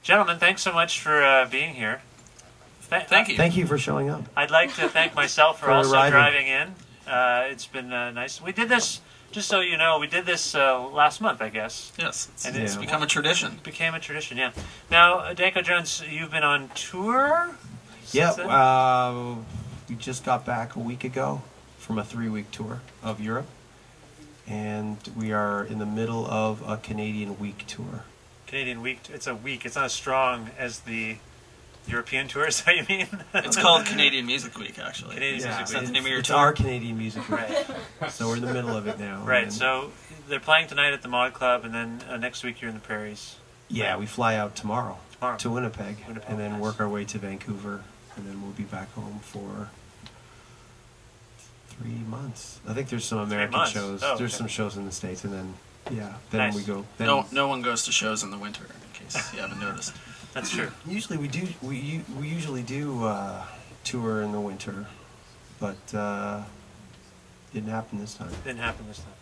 Gentlemen, thanks so much for being here. Thank you. Thank you for showing up. I'd like to thank myself for also driving in. It's been nice. We did this, just so you know, we did this last month, I guess. Yes, it's become a tradition. It became a tradition, yeah. Now, Danko Jones, you've been on tour? Yeah, we just got back a week ago from a 3-week tour of Europe. And we are in the middle of a Canadian week tour. Canadian week, it's a week. It's not as strong as the European tour, is that what you mean? It's called Canadian Music Week, actually. Canadian Music Week. Is that the name of your It's tour? our Canadian Music Week. Right. So we're in the middle of it now. Right, so they're playing tonight at the Mod Club, and then next week you're in the Prairies. Yeah, we fly out tomorrow to Winnipeg, and then nice. work our way to Vancouver, and then we'll be back home for 3 months. I think there's some American shows. Oh, there's some shows in the States, and then, then we go. Then No one goes to shows in the winter, in case you haven't noticed. That's true. Usually we do. We usually do tour in the winter, but didn't happen this time. Didn't happen this time.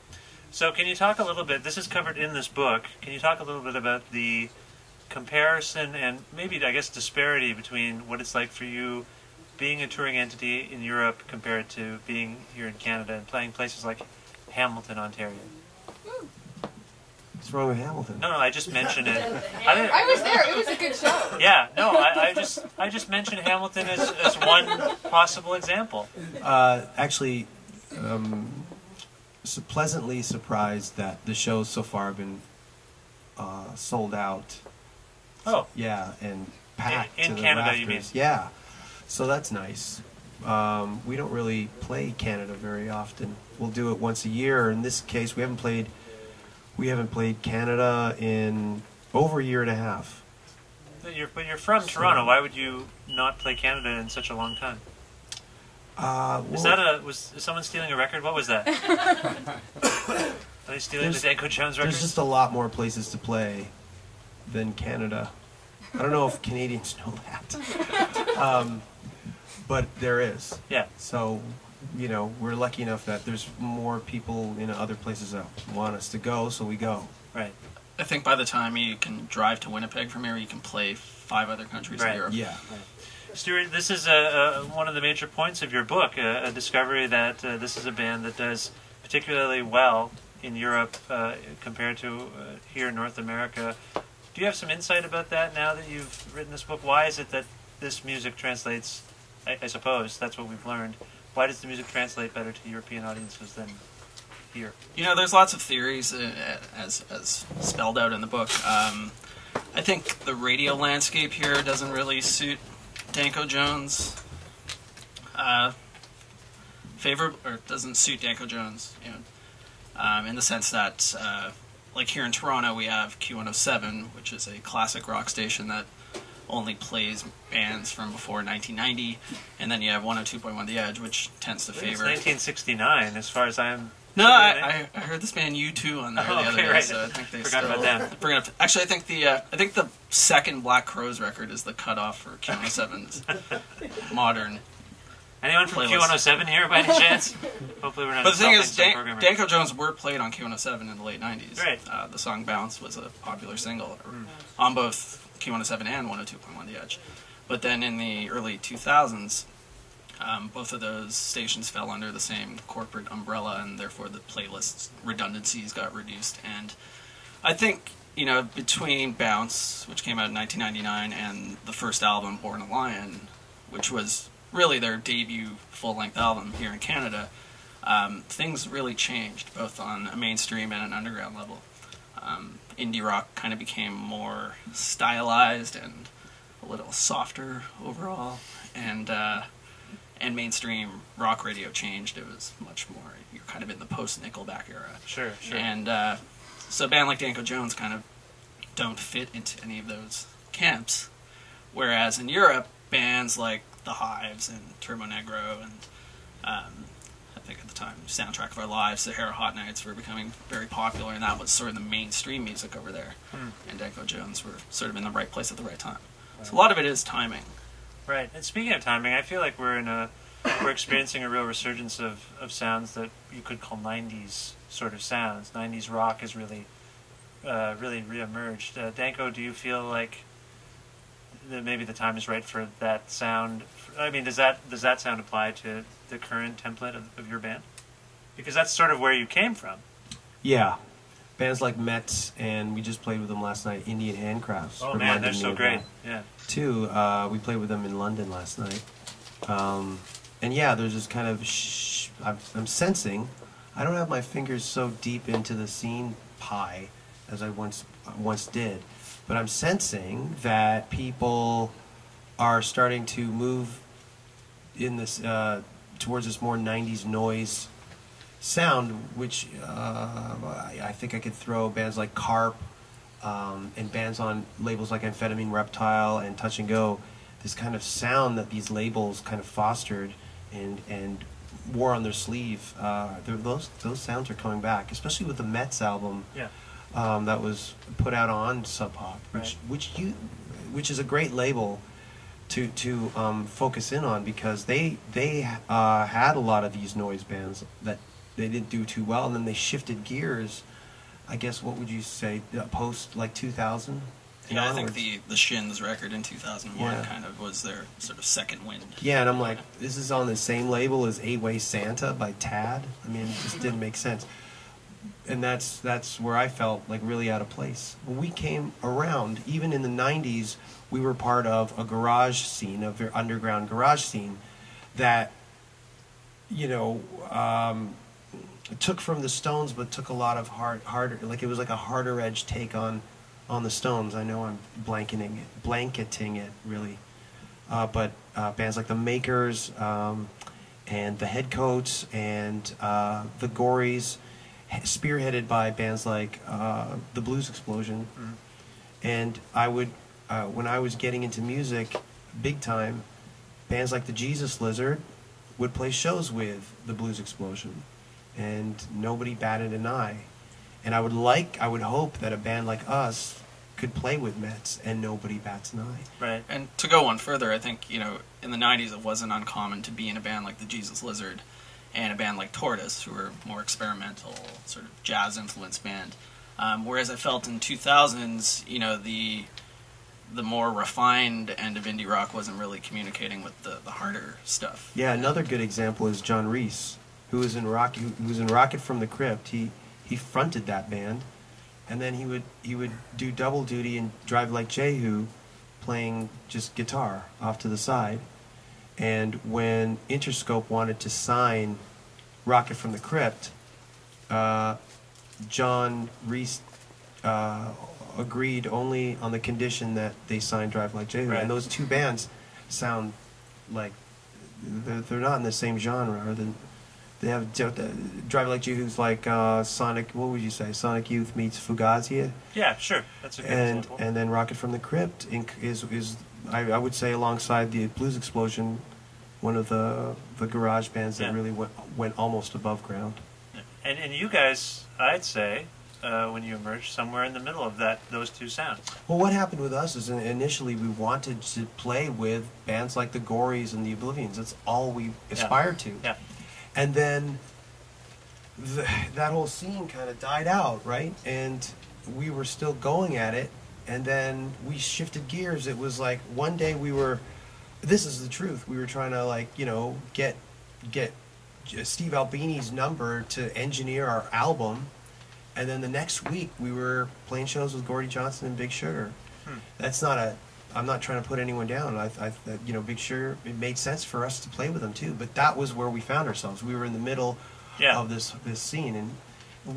So can you talk a little bit, this is covered in this book, can you talk a little bit about the comparison and maybe, I guess, disparity between what it's like for you being a touring entity in Europe compared to being here in Canada and playing places like Hamilton, Ontario? What's wrong with Hamilton? No, I just mentioned it. I was there. It was a good show. Yeah, no, I just mentioned Hamilton as one possible example. Actually, so pleasantly surprised that the shows so far have been sold out. Oh. Yeah, and packed in to the Canada, rafters. you mean? Yeah, so that's nice. We don't really play Canada very often. We'll do it once a year. In this case, we haven't played Canada in over a year and a half. But you're from Toronto. Why would you not play Canada in such a long time? Was someone stealing a record? What was that? Are they stealing the Danko Jones record? There's just a lot more places to play than Canada. I don't know if Canadians know that, but there is. Yeah. So, we're lucky enough that there's more people in other places that want us to go, so we go. Right. I think by the time you can drive to Winnipeg from here, you can play 5 other countries in Europe. Yeah. Right. Stuart, this is one of the major points of your book, a discovery that this is a band that does particularly well in Europe compared to here in North America. Do you have some insight about that now that you've written this book? Why is it that this music translates, I suppose, that's what we've learned, why does the music translate better to European audiences than here? There's lots of theories as spelled out in the book. I think the radio landscape here doesn't really suit Danko Jones. Doesn't suit Danko Jones, in the sense that, like here in Toronto, we have Q107, which is a classic rock station that only plays bands from before 1990, and then you have 102.1 The Edge, which tends to favor. It's 1969, as far as I'm. No, I heard this band U2 on there the other day, right. so I think they forgot about them. Bring it up. Actually, I think the second Black Crowes record is the cutoff for Q107's modern. Anyone from playlist. Q107 here by any chance? Hopefully we're not. But the thing is, programmers. Danko Jones were played on Q107 in the late 90s. Right. The song Bounce was a popular single on both Q107 and 102.1 The Edge. But then in the early 2000s, both of those stations fell under the same corporate umbrella, and therefore the playlist redundancies got reduced. And I think, between Bounce, which came out in 1999, and the first album, Born a Lion, which was really their debut full-length album here in Canada, things really changed, both on a mainstream and an underground level. Indie rock kind of became more stylized and a little softer overall, and mainstream rock radio changed. It was much more, you're kind of in the post-Nickelback era. Sure. And so a band like Danko Jones kind of don't fit into any of those camps, whereas in Europe, bands like The Hives and Turbo Negro and I think at the time Soundtrack of Our Lives, Sahara Hot Nights were becoming very popular, and that was sort of the mainstream music over there. And Danko Jones were sort of in the right place at the right time. Right. So a lot of it is timing. Right. And speaking of timing, I feel like we're experiencing a real resurgence of sounds that you could call 90s sort of sounds. 90s rock has really reemerged. Danko, do you feel like maybe the time is right for that sound. I mean, does that sound apply to the current template of your band? Because that's sort of where you came from. Yeah. Bands like Mets, and we just played with them last night, Indian Handcrafts. Oh man, they're so great. Yeah. Too, we played with them in London last night. And yeah, there's this kind of, I'm sensing, I don't have my fingers so deep into the scene pie as I once did, but I'm sensing that people are starting to move in this towards this more 90s noise sound, which I think I could throw bands like Carp and bands on labels like Amphetamine Reptile and Touch and Go, this kind of sound that these labels kind of fostered and wore on their sleeve. Those sounds are coming back, especially with the Mets album. Yeah. That was put out on Sub Pop, which is a great label to focus in on, because they had a lot of these noise bands that they didn't do too well, and then they shifted gears. I guess, what would you say, post like 2000? Yeah, I think the Shins record in 2001 kind of was their sort of second wind. Yeah, and I'm like, this is on the same label as Eight Way Santa by Tad. I mean, it just didn't make sense. And that's where I felt like really out of place. When we came around, even in the 90s, we were part of a garage scene, a very underground garage scene that, you know, took from the Stones, but took a lot of harder, like it was like a harder edge take on the Stones. I know I'm blanketing it really, but bands like the Makers and the Headcoats and the Gories, spearheaded by bands like the Blues Explosion. Mm-hmm. And I would, when I was getting into music big time, bands like the Jesus Lizard would play shows with the Blues Explosion, and nobody batted an eye. And I would hope that a band like us could play with Mets and nobody bats an eye. Right. And to go one further, I think, you know, in the 90s it wasn't uncommon to be in a band like the Jesus Lizard and a band like Tortoise, who were more experimental, sort of jazz-influenced band. Whereas I felt in 2000s, you know, the more refined end of indie rock wasn't really communicating with the harder stuff. Yeah, another good example is John Reese, who was in Rocket from the Crypt. He fronted that band, and then he would do double duty and Drive Like Jehu, playing just guitar off to the side. And when Interscope wanted to sign Rocket from the Crypt, John Reese agreed only on the condition that they signed Drive Like Jehu. Right. And those two bands sound like they're not in the same genre. They have Drive Like Jehu's like Sonic. What would you say? Sonic Youth meets Fugazi. Yeah, sure. That's a good example. And then Rocket from the Crypt is I would say, alongside the Blues Explosion, one of the garage bands that really went almost above ground. And you guys, I'd say, when you emerged, somewhere in the middle of those two sounds. Well, what happened with us is initially we wanted to play with bands like the Gories and the Oblivions. That's all we aspired to. Yeah. And then that whole scene kind of died out, right? And we were still going at it, and then we shifted gears. It was like one day this is the truth, we were trying to, like, you know, get Steve Albini's number to engineer our album, and then the next week we were playing shows with Gordie Johnson and Big Sugar. That's not I'm not trying to put anyone down. You know, Big Sugar, it made sense for us to play with them too, but that was where we found ourselves. We were in the middle of this scene, and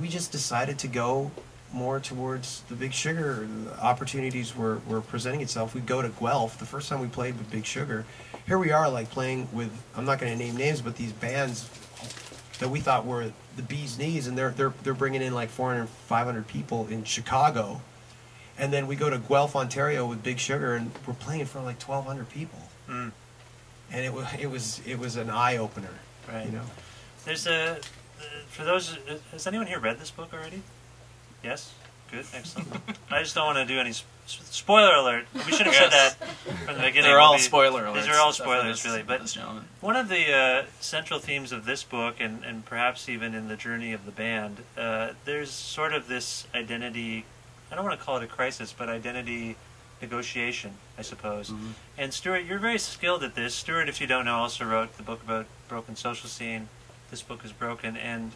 we just decided to go more towards the Big Sugar. Opportunities were presenting itself. We'd go to Guelph. The first time we played with Big Sugar, here we are, like, playing with, I'm not going to name names, but these bands that we thought were the bee's knees, and they're bringing in like 400, 500 people in Chicago. And then we go to Guelph, Ontario with Big Sugar, and we're playing in front of like 1,200 people. And it was an eye opener, right? You know. There's for those. Has anyone here read this book already? Yes. Good. Excellent. I just don't want to do any spoiler alert. We should have said that from the beginning. They're all spoiler alerts. These are all spoilers, really. But this gentleman. One of the central themes of this book, and perhaps even in the journey of the band, there's sort of this identity. I don't want to call it a crisis, but identity negotiation, I suppose. And Stuart, you're very skilled at this. Stuart, if you don't know, also wrote the book about broken social scene. This book is broken, and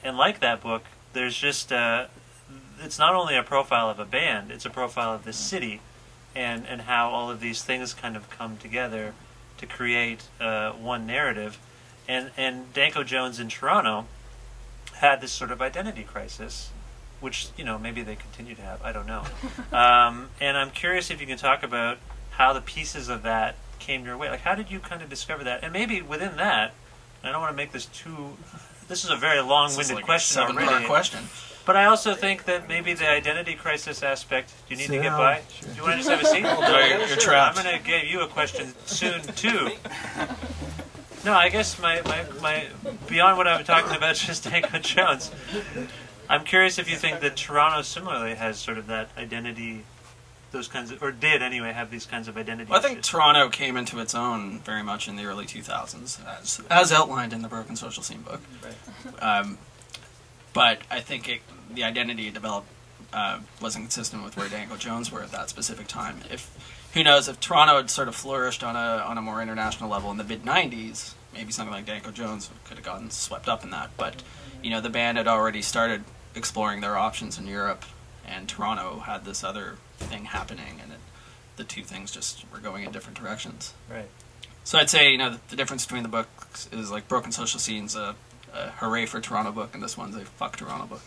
like that book, there's just it's not only a profile of a band; it's a profile of this city, and how all of these things kind of come together to create one narrative. And Danko Jones in Toronto had this sort of identity crisis, which, maybe they continue to have. I don't know. And I'm curious if you can talk about how the pieces of that came your way. Like, how did you kind of discover that? And maybe within that, I don't want to make this too... This is a very long-winded question already. A 7-part question. But I also think that maybe the identity crisis aspect... Do you need to get by? Sure. Do you want to just have a seat? No, you're trapped. I'm going to give you a question soon, too. No, I guess my beyond what I'm talking about, just Danko Jones, I'm curious if you think that Toronto similarly has sort of that identity, those kinds of, or did anyway, have these kinds of identity Well, I think issues. Toronto came into its own very much in the early 2000s, as outlined in the Broken Social Scene book. Right. But I think the identity it developed wasn't consistent with where Danko Jones were at that specific time. Who knows, if Toronto had sort of flourished on a more international level in the mid-90s, maybe something like Danko Jones could have gotten swept up in that. But, the band had already started exploring their options in Europe, and Toronto had this other thing happening, and the two things just were going in different directions. Right. So I'd say, the difference between the books is like Broken Social Scene's a hooray for Toronto book, and this one's a fuck Toronto book.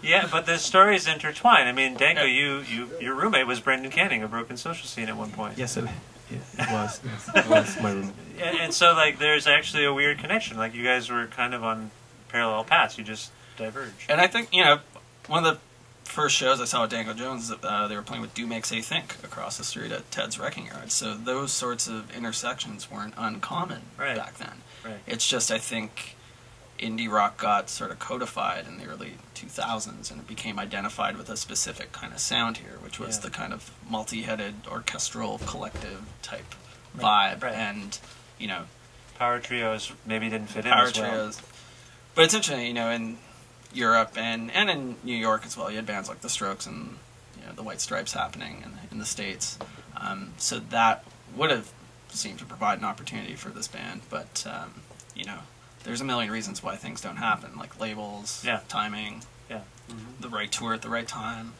Yeah, but the stories intertwine. I mean, Danko, your roommate was Brendan Canning of Broken Social Scene at one point. Yes, it was. Yes, it was my room. And so, like, there's actually a weird connection. Like, you guys were kind of on parallel paths. You just diverged. And I think, one of the first shows I saw with Danko Jones, they were playing with Do Make Say Think across the street at Ted's Wrecking Yard. So those sorts of intersections weren't uncommon back then. Right. It's just, I think, indie rock got sort of codified in the early 2000s, and it became identified with a specific kind of sound here, which was the kind of multi-headed orchestral collective type vibe. Right. And, Power trios maybe didn't fit in power as well. trios. But it's interesting, in Europe and in New York as well, you had bands like The Strokes and the White Stripes happening in the States. So that would have seemed to provide an opportunity for this band, but there's a million reasons why things don't happen, like labels, timing, the right tour at the right time.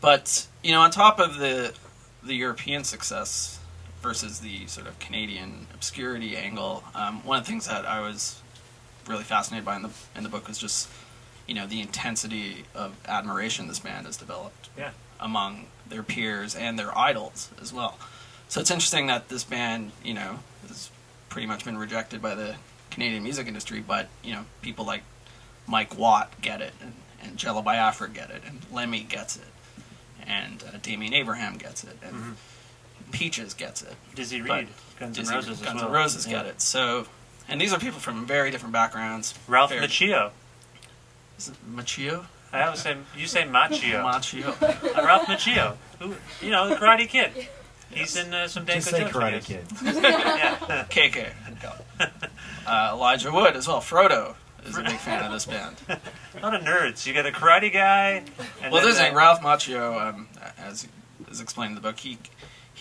But on top of the European success versus the sort of Canadian obscurity angle, one of the things that I was really fascinated by in the book was just the intensity of admiration this band has developed among their peers and their idols as well. So it's interesting that this band has pretty much been rejected by the Canadian music industry, but people like Mike Watt get it, and Jello Biafra get it, and Lemmy gets it, and Damien Abraham gets it, and Peaches gets it. Dizzy Reed, Guns N' Roses as well. Guns N' Roses get it. So, and these are people from very different backgrounds. Ralph Macchio. Is it Macchio? I always say, you say Macchio. Macchio. Ralph Macchio, who, the Karate Kid. He's in some Danko Just say Jones Karate videos. Kid. Yeah. KK. Elijah Wood as well. Frodo is a big fan of this band. A lot of nerds. You got a karate guy. And Well, there's a Ralph Macchio, as is explained in the book. He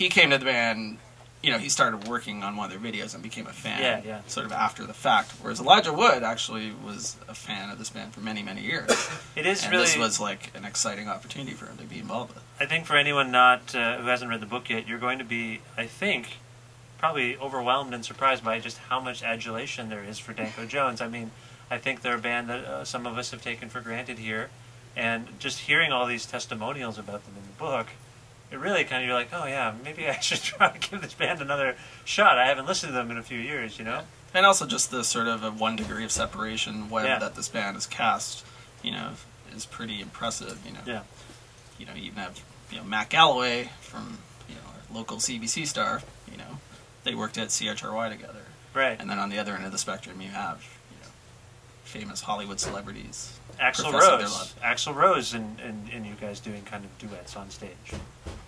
came to the band. He started working on one of their videos and became a fan. Sort of after the fact. Whereas Elijah Wood actually was a fan of this band for many, many years. It is and really. This was like an exciting opportunity for him to be involved with. I think for anyone who hasn't read the book yet, you're going to be, I think, probably overwhelmed and surprised by just how much adulation there is for Danko Jones. I mean, I think they're a band that some of us have taken for granted here, and just hearing all these testimonials about them in the book, it really kind of, you're like, oh yeah, maybe I should try to give this band another shot. I haven't listened to them in a few years, And also just the sort of a 1 degree of separation web that this band has cast, is pretty impressive, You even have, Matt Galloway from, our local CBC star, they worked at CHRY together. Right. And then on the other end of the spectrum, you have, famous Hollywood celebrities. Axl Rose and you guys doing kind of duets on stage.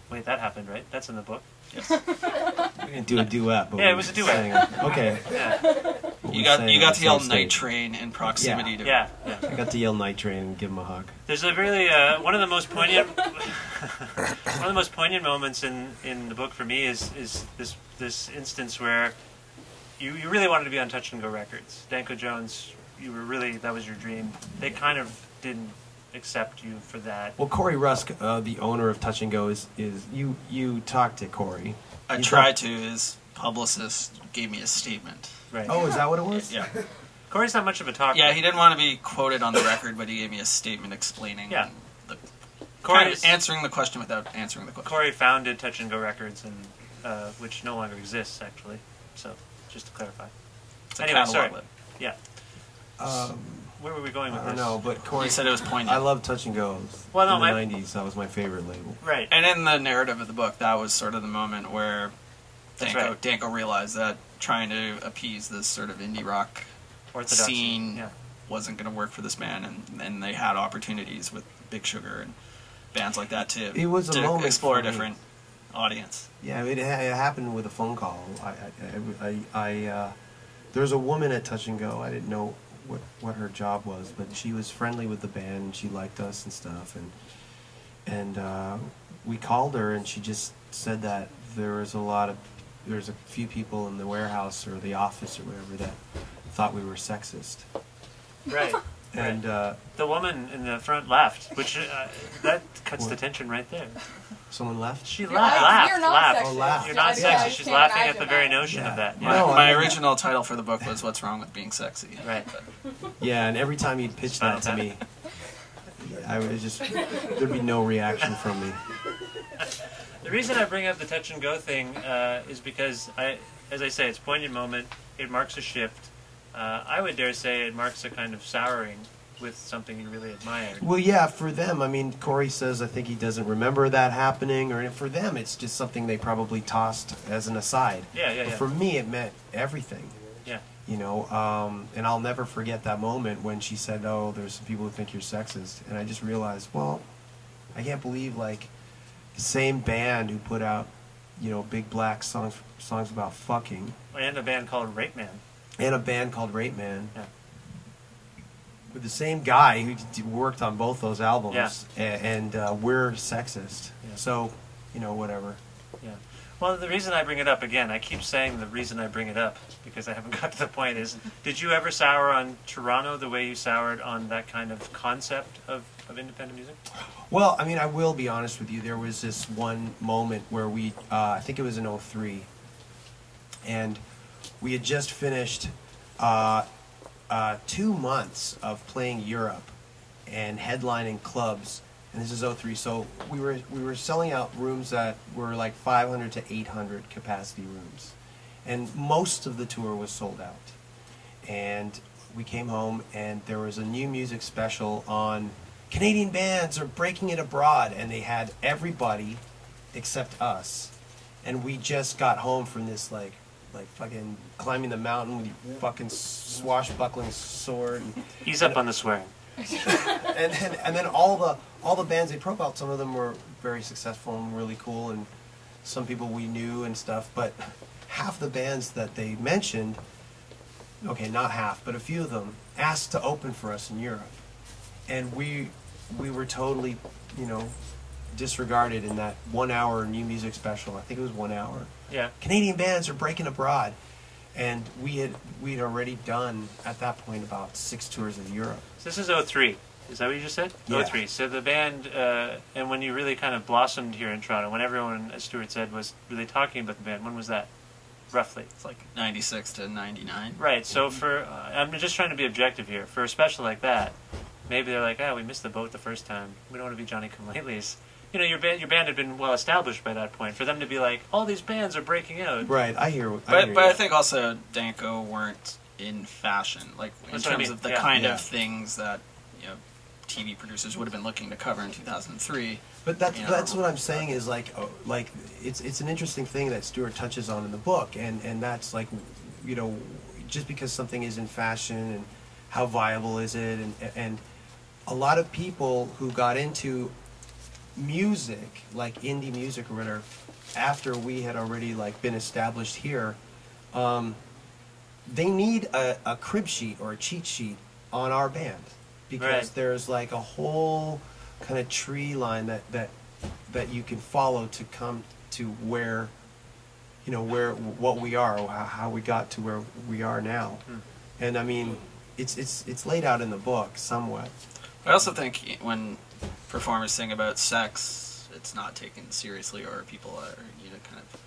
Wait, that happened, right? That's in the book. Yes. We didn't do a duet, but Yeah, we it was a were duet. saying- okay. Yeah, You got to yell Night Train in proximity to yeah. I got to yell Night Train and give him a hug. There's a really one of the most poignant moments in the book for me is this instance where you really wanted to be on Touch and Go Records. Danko Jones, that was your dream. They kind of didn't accept you for that. Well, Corey Rusk, the owner of Touch and Go, is you talked to Corey. I tried to. His publicist gave me a statement. Right. Oh, is that what it was? Yeah. Corey's not much of a talker. Yeah, he didn't want to be quoted on the record, but he gave me a statement explaining. Yeah. The, Corey's, answering the question without answering the question. Corey founded Touch and Go Records, and which no longer exists, actually. So, just to clarify. It's a Anyway, catalog sorry. label. Yeah. Where were we going with I don't this? know, but Corey He said it was poignant. I love Touch and Go. Well, no, in the 90s, that was my favorite label. Right. And in the narrative of the book, that was sort of the moment where That's Danko, right. Danko realized that trying to appease this sort of indie rock Orthodoxy. scene Yeah. wasn't going to work for this band, and they had opportunities with Big Sugar and bands like that to, It was a moment explore for a me. different audience. Yeah, it happened with a phone call. There was a woman at Touch and Go. I didn't know what her job was, but she was friendly with the band and she liked us and stuff. And we called her and she just said that there's a few people in the warehouse or the office or whatever that thought we were sexist. Right. And the woman in the front laughed, which that cuts the tension right there. someone left. She You're laughed. not laughed. sexist. Oh, laughed. You're not Yeah, sexy. I She's can't laughing at imagine the very that. notion Yeah. of that. No, Yeah. My I mean- original title for the book was "What's Wrong with Being Sexy." Right. Yeah, and every time he'd pitch that to me, I would just there'd be no reaction from me. The reason I bring up the Touch and Go thing is because as I say, it's a poignant moment. It marks a shift. I would dare say it marks a kind of souring with something you really admired. Well, yeah, for them, I mean, Corey says I think he doesn't remember that happening, or for them, it's just something they probably tossed as an aside. Yeah. But for me, it meant everything. Yeah. You know, and I'll never forget that moment when she said, "Oh, there's some people who think you're sexist," and I just realized, well, I can't believe like the same band who put out, you know, Big Black songs about fucking, And a band called Rape Man. and a band called Rape Man. Yeah. With the same guy who worked on both those albums, Yeah. and we're sexist. Yeah. So, you know, whatever. Yeah. Well, the reason I bring it up again, I keep saying the reason I bring it up because I haven't got to the point is, did you ever sour on Toronto the way you soured on that kind of concept of independent music? Well, I mean, I will be honest with you. There was this one moment where we, I think it was in '03, and we had just finished 2 months of playing Europe and headlining clubs, and this is '03. So we were selling out rooms that were like 500 to 800 capacity rooms, and most of the tour was sold out. And we came home, and there was a new music special on Canadian bands are breaking it abroad, and they had everybody except us, and we just got home from this like fucking climbing the mountain with your fucking swashbuckling sword, Ease up on the swearing. and then all the bands they profiled, some of them were very successful and really cool, and some people we knew and stuff, but half the bands that they mentioned, okay, not half, but a few of them asked to open for us in Europe, and we were totally, you know, disregarded in that 1 hour new music special. I think it was 1 hour. Yeah. Canadian bands are breaking abroad, and we'd already done at that point about 6 tours of Europe. So this is '03. Is that what you just said? Yeah. '03. So the band, and when you really kind of blossomed here in Toronto, when everyone, as Stuart said, was really talking about the band, when was that, roughly? It's like 96 to 99. Right. So I'm just trying to be objective here. For a special like that, maybe they're like, we missed the boat the first time. We don't want to be Johnny-come-latelys. You know, your band had been well established by that point. For them to be like, all these bands are breaking out. Right, I hear. But I think also Danko weren't in fashion, like in That's what I terms mean, of the yeah. kind Yeah. of things that, you know, TV producers would have been looking to cover in 2003. But that's you know, that's what I'm saying is like it's an interesting thing that Stuart touches on in the book, and that's like, you know, just because something is in fashion and how viable is it, and a lot of people who got into music, like indie music or whatever, after we had already like been established here, they need a crib sheet or a cheat sheet on our band, because there's like a whole kind of tree line that you can follow to come to where, you know, what we are, or how we got to where we are now. And I mean, it's laid out in the book somewhat. I also think when performers sing about sex, it's not taken seriously, or people are, you know, kind of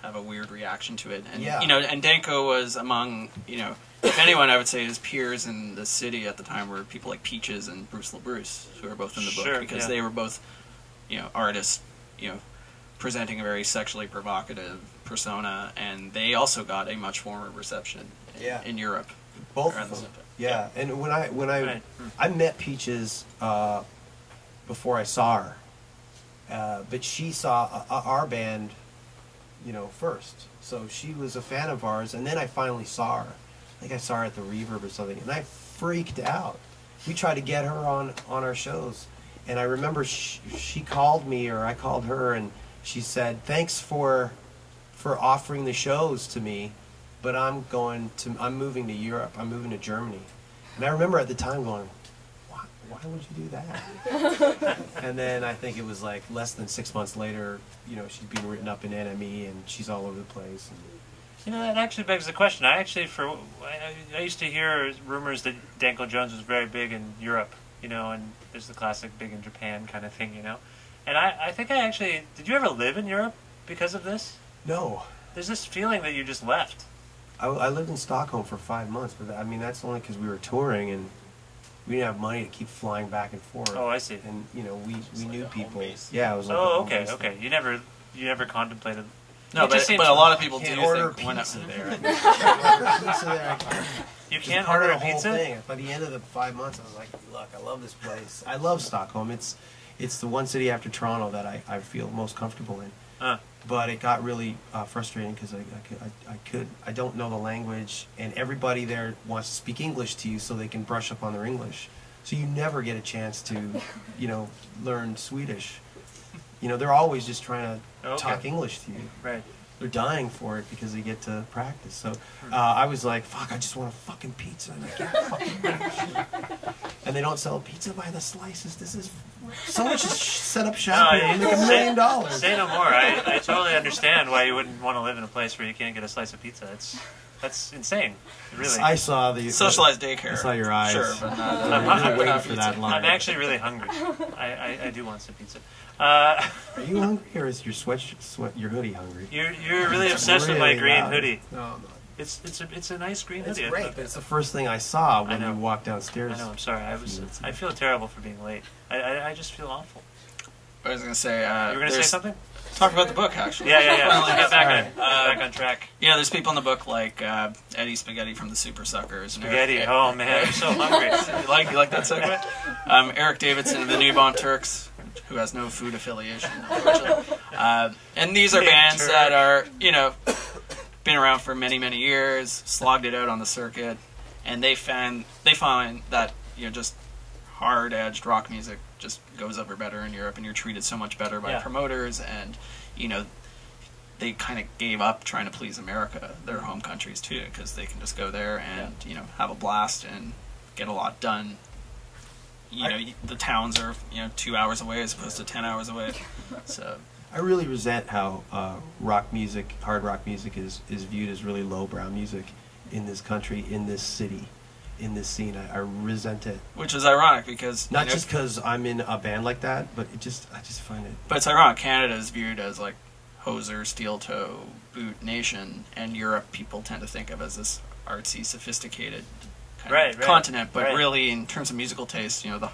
have a weird reaction to it. And you know, and Danko was among, you know, if anyone, I would say his peers in the city at the time were people like Peaches and Bruce LaBruce, who are both in the book, because they were both, you know, artists, you know, presenting a very sexually provocative persona, and they also got a much warmer reception in Europe. Both of them. Yeah, and when I met Peaches before I saw her, but she saw our band, you know, first. So she was a fan of ours, and then I finally saw her. I think I saw her at the Reverb or something, and I freaked out. We tried to get her on our shows, and I remember she called me, or I called her, and she said, "Thanks for offering the shows to me, but I'm moving to Europe. I'm moving to Germany." And I remember at the time going, why would you do that? And then I think it was like less than 6 months later, you know, she's being written up in NME, and she's all over the place. And, you know, that actually begs the question. I used to hear rumors that Danko Jones was very big in Europe, you know, and there's the classic big in Japan kind of thing, you know. And I think I actually, did you ever live in Europe because of this? No. There's this feeling that you just left. I lived in Stockholm for 5 months, but I mean, that's only because we were touring, and we didn't have money to keep flying back and forth. Oh, I see. And, you know, we like knew a home people. base. Yeah, it was like okay. You never contemplated. No, but a lot of people do order think when pizza there. You can't part order of the a whole pizza? thing. By the end of the 5 months, I was like, look, I love this place. I love Stockholm. It's the one city after Toronto that I feel most comfortable in. But it got really frustrating because I don't know the language, and everybody there wants to speak English to you so they can brush up on their English. So you never get a chance to, you know, learn Swedish. You know, they're always just trying to talk English to you. Right. They're dying for it because they get to practice. So I was like, fuck, I just want a fucking pizza. And I can't fucking pizza. And they don't sell pizza by the slices. This is... Someone should set up shop here and make $1 million. Say no more. I totally understand why you wouldn't want to live in a place where you can't get a slice of pizza. That's insane, really. I saw the... Socialized daycare. I saw your eyes. Sure, but not... I'm waiting for that line. I'm actually really hungry. I do want some pizza. Are you hungry, or is your your hoodie hungry? You're really obsessed with my green hoodie. No, I'm not. It's a nice green hoodie. It's great, but it's the first thing I saw when you walked downstairs. I know. I'm sorry. I feel terrible for being late. I just feel awful. I was gonna say. You were gonna say something? Talk about the book, actually. Yeah. Get back on track. Yeah, there's people in the book like Eddie Spaghetti from the Super Suckers. Spaghetti. Oh man, I'm so hungry. You like that segment? Eric Davidson of the New Bon Turks, who has no food affiliation, unfortunately. And these are bands that are, you know, been around for many, many years, slogged it out on the circuit, and they find that, you know, just hard-edged rock music just goes over better in Europe, and you're treated so much better by promoters, and, you know, they kind of gave up trying to please America, their home countries too, because they can just go there and, you know, have a blast and get a lot done. You know, the towns are, you know, 2 hours away as opposed to 10 hours away. So I really resent how rock music, hard rock music, is viewed as really lowbrow music in this country, in this city, in this scene. I resent it. Which is ironic because... Not just because I'm in a band like that, but I just find it... But it's ironic. Canada is viewed as like hoser, steel toe, boot nation, and Europe people tend to think of as this artsy, sophisticated kind of continent. But really, in terms of musical taste, you know, the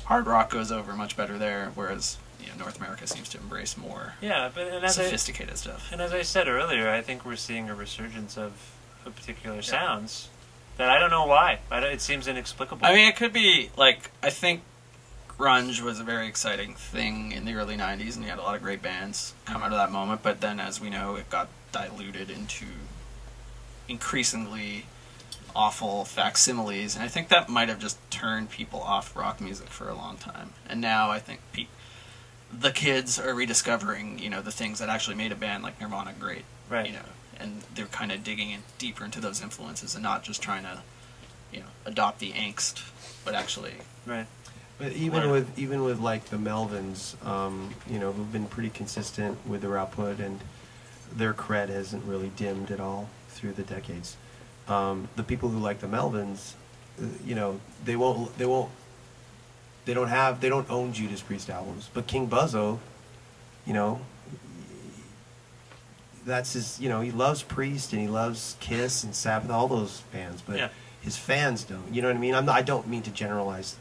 hard rock goes over much better there, whereas... You know, North America seems to embrace more sophisticated stuff. And as I said earlier, I think we're seeing a resurgence of particular sounds that I don't know why. It seems inexplicable. I mean, it could be, like, I think grunge was a very exciting thing in the early 90s, and you had a lot of great bands come out of that moment, but then, as we know, it got diluted into increasingly awful facsimiles, and I think that might have just turned people off rock music for a long time. And now I think the kids are rediscovering, you know, the things that actually made a band like Nirvana great. Right. You know, and they're kind of digging in deeper into those influences and not just trying to, you know, adopt the angst, but actually. Right. But even with like the Melvins, you know, who've been pretty consistent with their output, and their cred hasn't really dimmed at all through the decades. The people who like the Melvins, you know, they don't own Judas Priest albums, but King Buzzo, you know, that's his, you know, he loves Priest and he loves Kiss and Sabbath, all those bands, but yeah. his fans don't. You know what I mean? I don't mean to generalize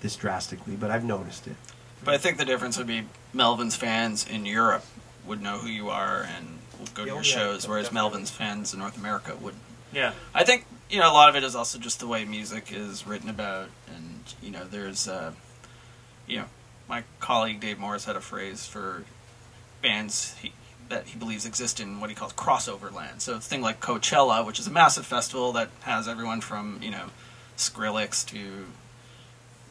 this drastically, but I've noticed it. But I think the difference would be Melvin's fans in Europe would know who you are and would go to your shows, whereas Melvin's fans in North America wouldn't. Yeah. I think, you know, a lot of it is also just the way music is written about, and, you know, there's, you know, my colleague Dave Morris had a phrase for bands that he believes exist in what he calls crossover land. So a thing like Coachella, which is a massive festival that has everyone from, you know, Skrillex to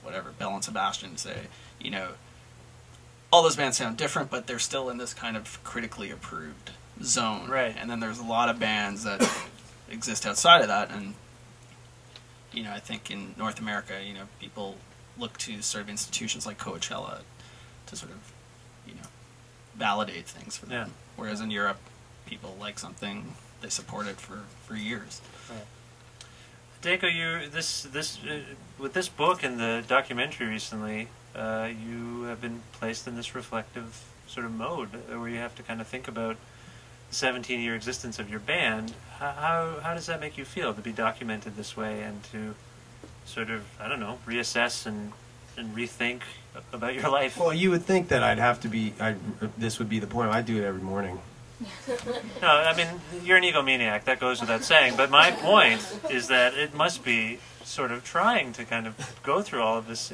whatever, Bell and Sebastian, say, you know, all those bands sound different, but they're still in this kind of critically approved zone. Right. And then there's a lot of bands that exist outside of that, and, you know, I think in North America, you know, people look to sort of institutions like Coachella to sort of, you know, validate things for them. Whereas in Europe, people like something, they support it for years. Right. Danko, with this book and the documentary recently, you have been placed in this reflective sort of mode where you have to kind of think about the 17-year existence of your band. How does that make you feel to be documented this way and to sort of, I don't know, reassess and rethink about your life? Well, you would think that this would be the point. I do it every morning. No, I mean, you're an egomaniac, that goes without saying, but my point is that it must be sort of trying to kind of go through all of this.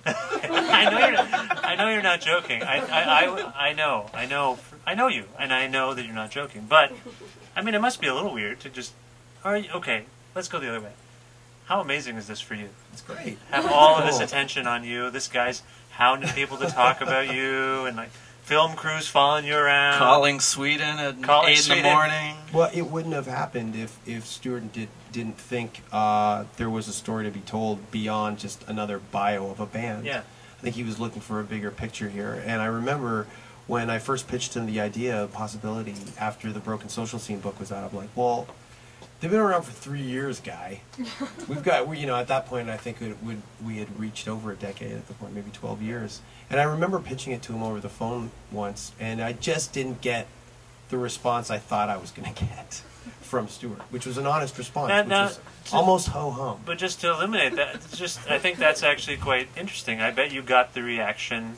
I know you're not joking. I know you, and I know that you're not joking, but, I mean, it must be a little weird to just, okay, let's go the other way. How amazing is this for you? It's great. Have all of this attention on you. This guy's hounding people to talk about you, and like film crews following you around. Calling Sweden at 8 in the morning. Well, it wouldn't have happened if Stewart didn't think there was a story to be told beyond just another bio of a band. Yeah. I think he was looking for a bigger picture here. And I remember when I first pitched him the idea of possibility after the Broken Social Scene book was out, I'm like, well, they've been around for 3 years, guy. You know, at that point, I think we had reached over a decade at the point, maybe 12 years. And I remember pitching it to him over the phone once, and I just didn't get the response I thought I was going to get from Stewart, which was an honest response, which was almost ho-hum. But just to eliminate that, I think that's actually quite interesting. I bet you got the reaction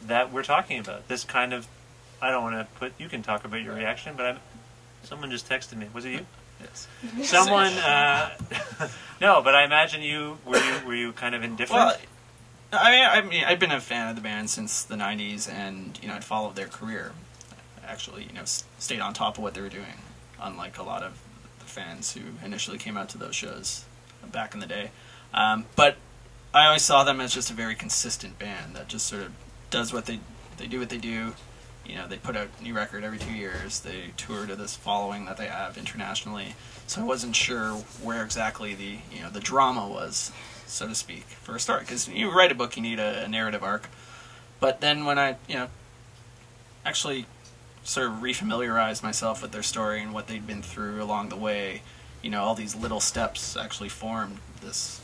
that we're talking about. This kind of, I don't want to you can talk about your reaction, but someone just texted me. Was it you? Yes. Someone, no, but I imagine were you kind of indifferent? Well, I mean, I've been a fan of the band since the 90s, and, you know, I'd followed their career. Actually, you know, stayed on top of what they were doing, unlike a lot of the fans who initially came out to those shows back in the day. But I always saw them as just a very consistent band that just sort of does what they do what they do. You know, they put out a new record every 2 years. They tour to this following that they have internationally. So I wasn't sure where exactly the drama was, so to speak, for a start. Because you write a book, you need a narrative arc. But then when I, you know, actually sort of refamiliarized myself with their story and what they'd been through along the way, you know, all these little steps actually formed this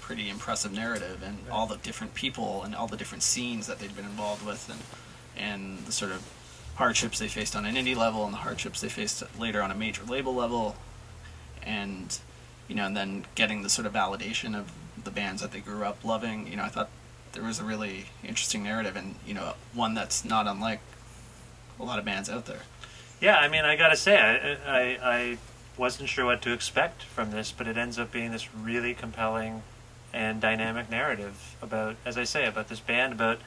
pretty impressive narrative, and all the different people and all the different scenes that they'd been involved with, and the sort of hardships they faced on an indie level and the hardships they faced later on a major label level, and, you know, and then getting the sort of validation of the bands that they grew up loving. You know, I thought there was a really interesting narrative, and, you know, one that's not unlike a lot of bands out there. Yeah, I mean, I gotta say, I wasn't sure what to expect from this, but it ends up being this really compelling and dynamic narrative about, as I say, about this band, about,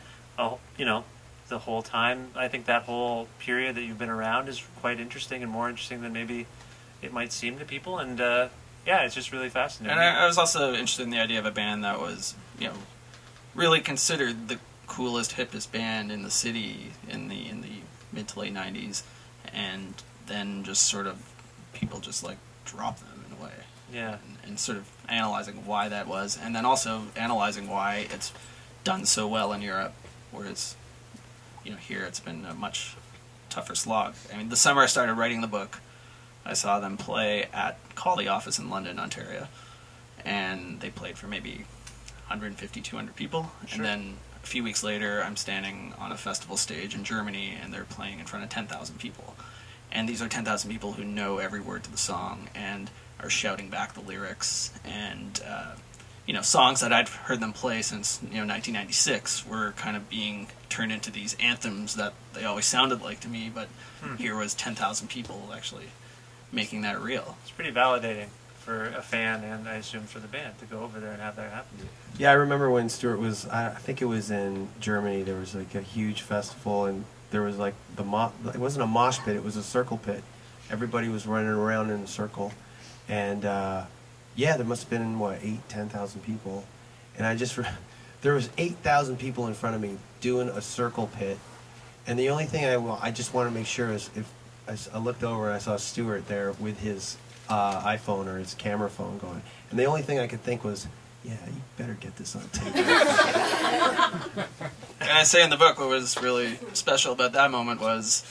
you know, the whole time. I think that whole period that you've been around is quite interesting, and more interesting than maybe it might seem to people, and yeah, it's just really fascinating. And I was also interested in the idea of a band that was, you know, really considered the coolest, hippest band in the city in the mid to late '90s, and then just sort of people just like drop them in a way. Yeah. And sort of analyzing why that was, and then also analyzing why it's done so well in Europe, whereas, you know, here it's been a much tougher slog. I mean, the summer I started writing the book, I saw them play at Colley office in London, Ontario, and they played for maybe 150, 200 people, Sure. and then a few weeks later I'm standing on a festival stage in Germany, and they're playing in front of 10,000 people. And these are 10,000 people who know every word to the song and are shouting back the lyrics, and you know, songs that I'd heard them play since 1996 were kind of being turned into these anthems that they always sounded like to me, but here was 10,000 people actually making that real. It's pretty validating for a fan, and I assume for the band, to go over there and have that happen. Yeah, I remember when Stuart was, I think it was in Germany, there was like a huge festival, and there was like it wasn't a mosh pit, it was a circle pit. Everybody was running around in a circle, and yeah, there must have been, what, 10,000 people. And I just, there was 8,000 people in front of me doing a circle pit, and the only thing I just want to make sure is, if I looked over and I saw Stuart there with his iPhone or his camera phone going, and the only thing I could think was, yeah, you better get this on tape. And I say in the book what was really special about that moment was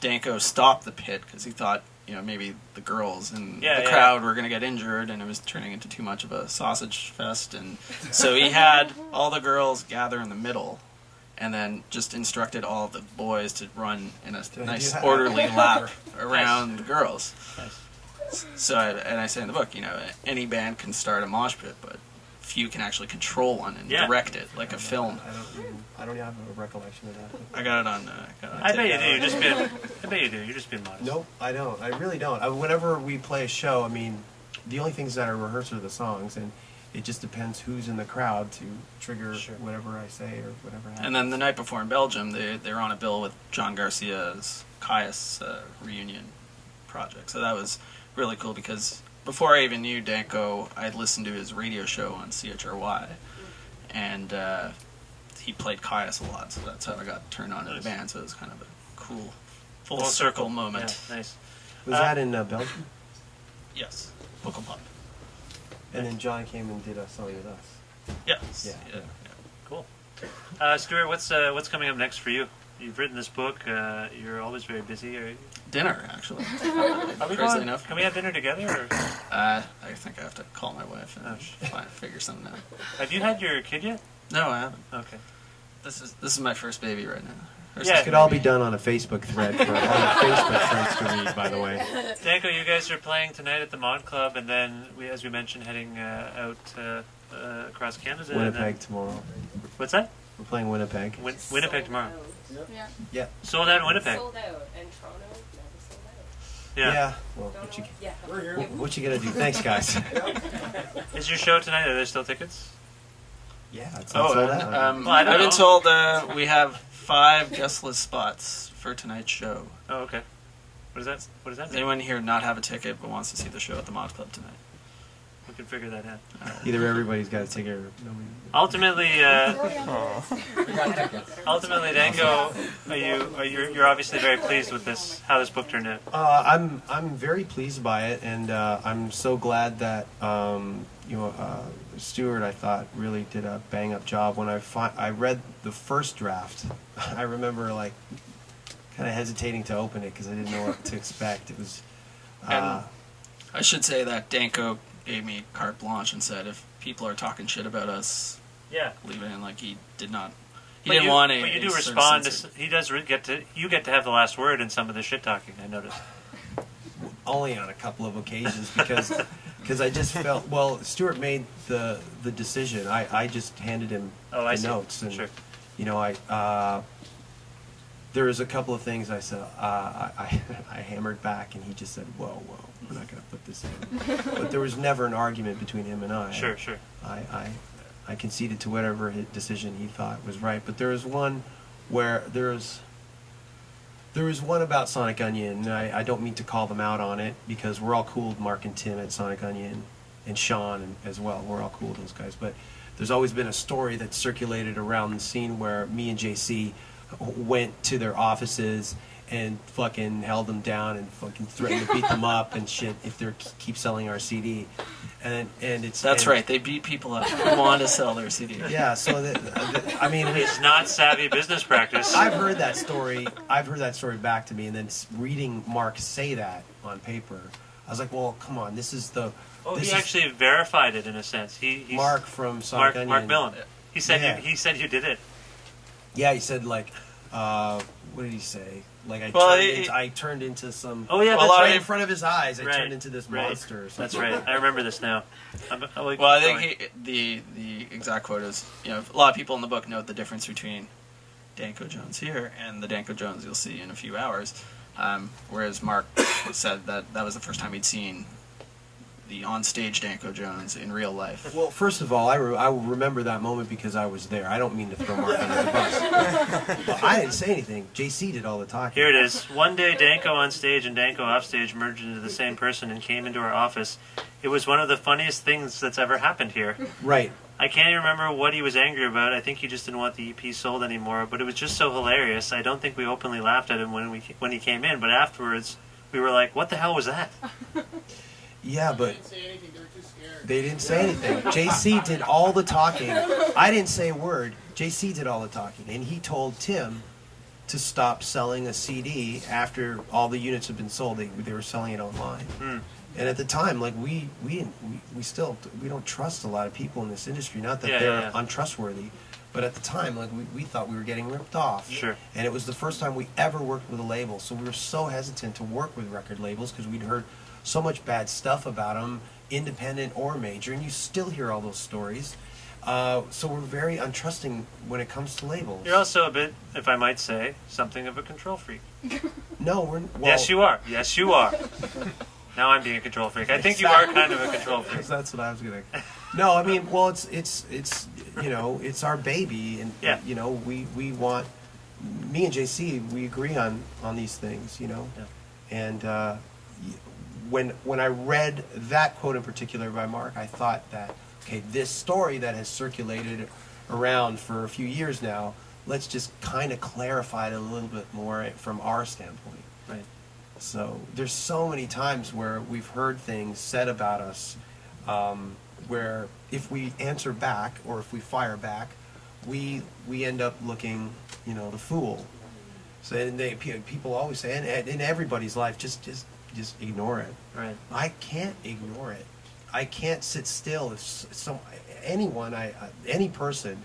Danko stopped the pit because he thought, maybe the girls and the crowd were going to get injured, and it was turning into too much of a sausage fest. And so he had all the girls gather in the middle, and then just instructed all of the boys to run in a nice orderly lap around the girls. Nice. So, I say in the book, any band can start a mosh pit, but few can actually control one and direct it like a film. I don't even have a recollection of that. I got it on. I bet you do. I bet you do. You're just being modest. Nope, I don't. I really don't. Whenever we play a show, I mean, the only things that I rehearse are the songs, and it just depends who's in the crowd to trigger whatever I say or whatever happens. And then the night before in Belgium, they were on a bill with John Garcia's Caius reunion project. So that was really cool because before I even knew Danko, I'd listened to his radio show on CHRY, and he played Caius a lot, so that's how I got turned on to the band. So it was kind of a cool full circle moment. Yeah, nice. Was that in Belgium? Yes, Vocal Pop. And then John came and did a song with us. Yes. Yeah. Cool. Stuart, what's coming up next for you? You've written this book. You're always very busy. Dinner, actually. Crazy enough. Can we have dinner together? Or? I think I have to call my wife and figure something out. Have you had your kid yet? No, I haven't. Okay. This is my first baby right now. It could all be done on a Facebook thread for all the Facebook friends to read, by the way. Danko, you guys are playing tonight at the Mod Club, and then, as we mentioned, heading out across Canada. Winnipeg tomorrow. What's that? We're playing Winnipeg. Winnipeg tomorrow. Yeah. Sold out in Winnipeg. Sold out, and Toronto never sold out. Yeah. Well, what you gonna do? Thanks, guys. Is your show tonight? Are there still tickets? Yeah, it's not sold out. I've been told we have 5 guest list spots for tonight's show. Oh, okay. What does that Does mean? anyone here not have a ticket but wants to see the show at the Mod Club tonight? We can figure that out. Either everybody's got a ticket or nobody. Ultimately, Danko, you're obviously very pleased with how this book turned out. I'm very pleased by it, and I'm so glad that Stuart, I thought, really did a bang up job. When I read the first draft, I remember kind of hesitating to open it because I didn't know what to expect. It was. And I should say that Danko gave me carte blanche and said, if people are talking shit about us, leave it in. He did not. He didn't want it. But you do respond. He does get to. You get to have the last word in some of the shit talking. I noticed. Only on a couple of occasions because I just felt Stuart made the decision. I just handed him the notes, and there was a couple of things I said. I hammered back, and he just said, "Whoa, we're not going to put this in." But there was never an argument between him and I. Sure. I conceded to whatever decision he thought was right. But there was one where there was one about Sonic Onion, and I don't mean to call them out on it because we're all cool with Mark and Tim at Sonic Onion, and Sean as well. We're all cool with those guys. But there's always been a story that's circulated around the scene where me and JC went to their offices and fucking held them down and fucking threatened to beat them up and shit if they keep selling our CD. And That's right. They beat people up who want to sell their CD. Yeah, so I mean, it's not savvy business practice. I've heard that story. I've heard that story back to me, and then reading Mark say that on paper, I was like, well, come on, this is the. Oh, he actually verified it in a sense. He's Mark from Sonic Onion. Mark Millen. He said he said you did it. Yeah, he said like, what did he say? Like I turned into some. Oh yeah, that's right. In front of his eyes, I turned into this monster. Or something. That's right. I remember this now. I think the exact quote is, a lot of people in the book note the difference between Danko Jones here and the Danko Jones you'll see in a few hours. Whereas Mark said that was the first time he'd seen the on-stage Danko Jones in real life. Well, first of all, I remember that moment because I was there. I don't mean to throw Mark under the bus. But I didn't say anything. JC did all the talking. Here it is. One day, Danko on stage and Danko off stage merged into the same person and came into our office. It was one of the funniest things that's ever happened here. Right. I can't even remember what he was angry about. I think he just didn't want the EP sold anymore, but it was just so hilarious. I don't think we openly laughed at him when he came in, but afterwards we were like, what the hell was that? Yeah, but they didn't say anything. JC did all the talking. I didn't say a word. JC did all the talking, and he told Tim to stop selling a CD after all the units had been sold. They were selling it online. And at the time, like we don't trust a lot of people in this industry. Not that they're untrustworthy, but at the time, like we thought we were getting ripped off. Sure. And it was the first time we ever worked with a label, so we were so hesitant to work with record labels because we'd heard so much bad stuff about them, independent or major, and you still hear all those stories. So we're very untrusting when it comes to labels. You're also a bit, if I might say, something of a control freak. No, well, yes, you are. Yes, you are. Now I'm being a control freak. I think you are kind of a control freak. That's what I was gonna. No, I mean, well, it's it's our baby, and we want. Me and JC, we agree on these things, and when I read that quote in particular by Mark, I thought that this story that has circulated around for a few years now, let's just kind of clarify it a little bit more from our standpoint. Right. So there's so many times where we've heard things said about us where if we answer back or if we fire back, we end up looking, the fool. So and people always say, and in everybody's life, just ignore it. Right. I can't ignore it. I can't sit still if any person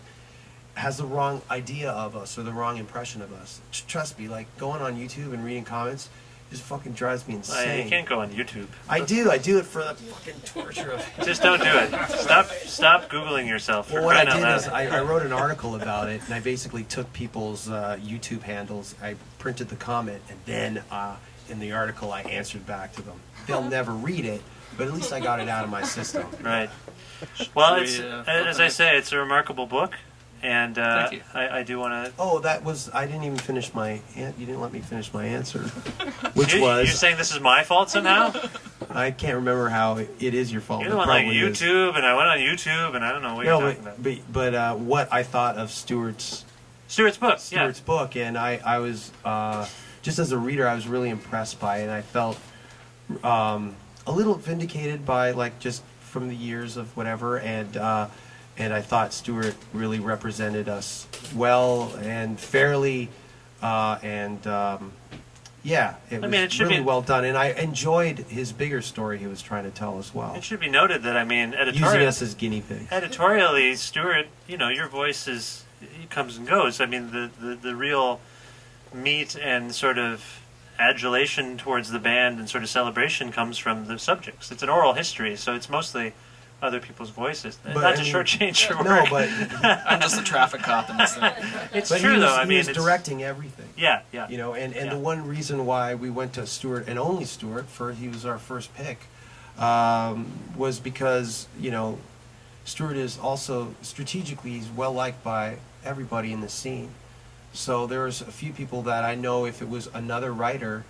has the wrong idea of us or the wrong impression of us. Trust me, like going on YouTube and reading comments just fucking drives me insane. You can't go on YouTube. I do it for the fucking torture of it. Just don't do it. Stop Googling yourself. Well, what I did is I wrote an article about it, and I basically took people's YouTube handles, I printed the comment, and then in the article I answered back to them. They'll never read it, but at least I got it out of my system. Right. Well, as I say, it's a remarkable book. And Thank you. I do want to... Oh, I didn't even finish my... You didn't let me finish my answer. Which was... You're saying this is my fault somehow? I can't remember how it is your fault. You're the one like YouTube, and I went on YouTube, and I don't know what you're talking about. But what I thought of Stuart's book, Stuart's book, and I was... just as a reader, I was really impressed by it, and I felt a little vindicated by, like, just from the years of whatever, and I thought Stuart really represented us well and fairly, it was really well done. And I enjoyed his bigger story he was trying to tell as well. It should be noted that, using us as guinea pigs. Editorially, Stuart, your voice comes and goes. I mean, the real meat and sort of adulation towards the band and sort of celebration comes from the subjects. It's an oral history, so it's mostly other people's voices. Not to shortchange your work. No, but I'm just a traffic cop in this thing. It's true, though. He was directing everything. Yeah. And the one reason why we went to Stuart, and only Stuart, he was our first pick, was because, Stuart is also, strategically, he's well liked by everybody in the scene. So there's a few people that I know if it was another writer,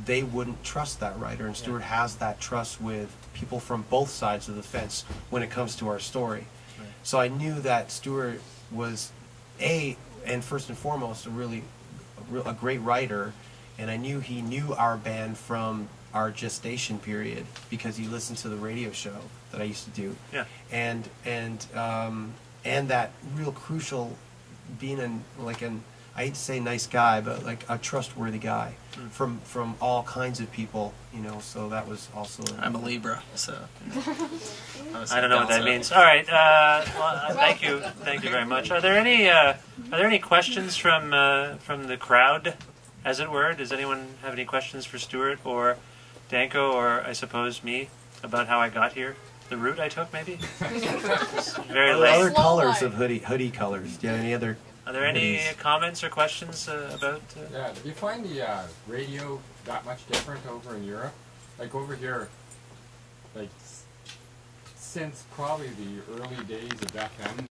they wouldn't trust that writer, and Stuart has that trust with people from both sides of the fence when it comes to our story. Right. So I knew that Stuart was and first and foremost, a great writer, and I knew he knew our band from our gestation period because he listened to the radio show that I used to do. Yeah. And that real crucial being I hate to say nice guy, but like a trustworthy guy from all kinds of people, so that was also I'm a Libra, so I don't know what that means. All right, well, thank you very much. Are there any questions from the crowd, as it were? Does anyone have any questions for Stuart or Danko, or I suppose me, about how I got here? The route I took, maybe? Very late. Other colors of hoodie colors. Do you have any other? Are there any comments or questions about? Yeah, do you find the radio that much different over in Europe? Like over here, like since probably the early days of FM.